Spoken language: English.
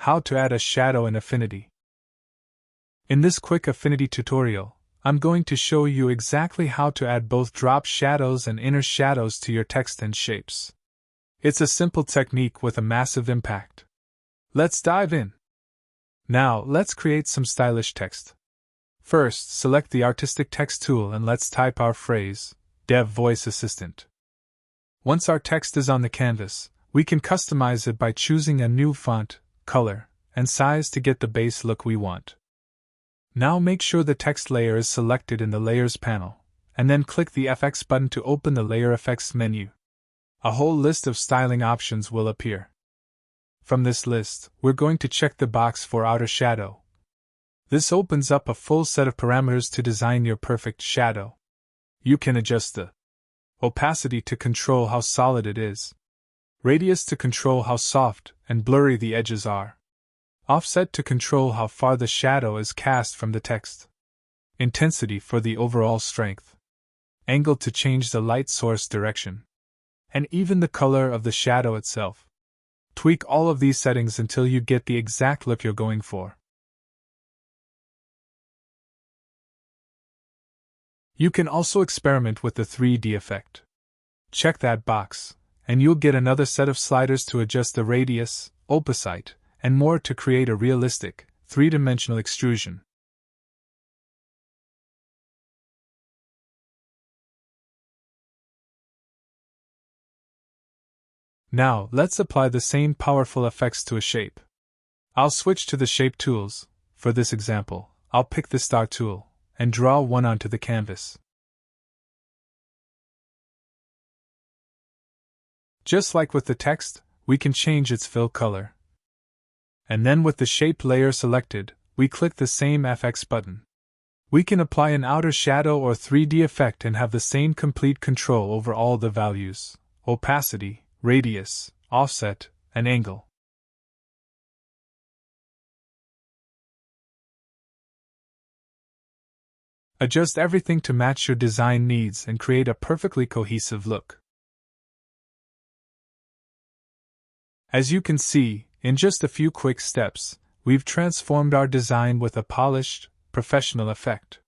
How to add a shadow in Affinity. In this quick Affinity tutorial, I'm going to show you exactly how to add both drop shadows and inner shadows to your text and shapes. It's a simple technique with a massive impact. Let's dive in. Now, let's create some stylish text. First, select the Artistic Text tool and let's type our phrase, Dev Voice Assistant. Once our text is on the canvas, we can customize it by choosing a new font, color, and size to get the base look we want. Now make sure the text layer is selected in the Layers panel, and then click the FX button to open the Layer Effects menu. A whole list of styling options will appear. From this list, we're going to check the box for outer shadow. This opens up a full set of parameters to design your perfect shadow. You can adjust the opacity to control how solid it is, radius to control how soft and blurry the edges are, offset to control how far the shadow is cast from the text, intensity for the overall strength, angle to change the light source direction, and even the color of the shadow itself. Tweak all of these settings until you get the exact look you're going for. You can also experiment with the 3D effect. Check that box, and you'll get another set of sliders to adjust the radius, opacity, and more to create a realistic, three-dimensional extrusion. Now, let's apply the same powerful effects to a shape. I'll switch to the Shape tools. For this example, I'll pick the Star tool and draw one onto the canvas. Just like with the text, we can change its fill color. And then with the shape layer selected, we click the same FX button. We can apply an outer shadow or 3D effect and have the same complete control over all the values: opacity, radius, offset, and angle. Adjust everything to match your design needs and create a perfectly cohesive look. As you can see, in just a few quick steps, we've transformed our design with a polished, professional effect.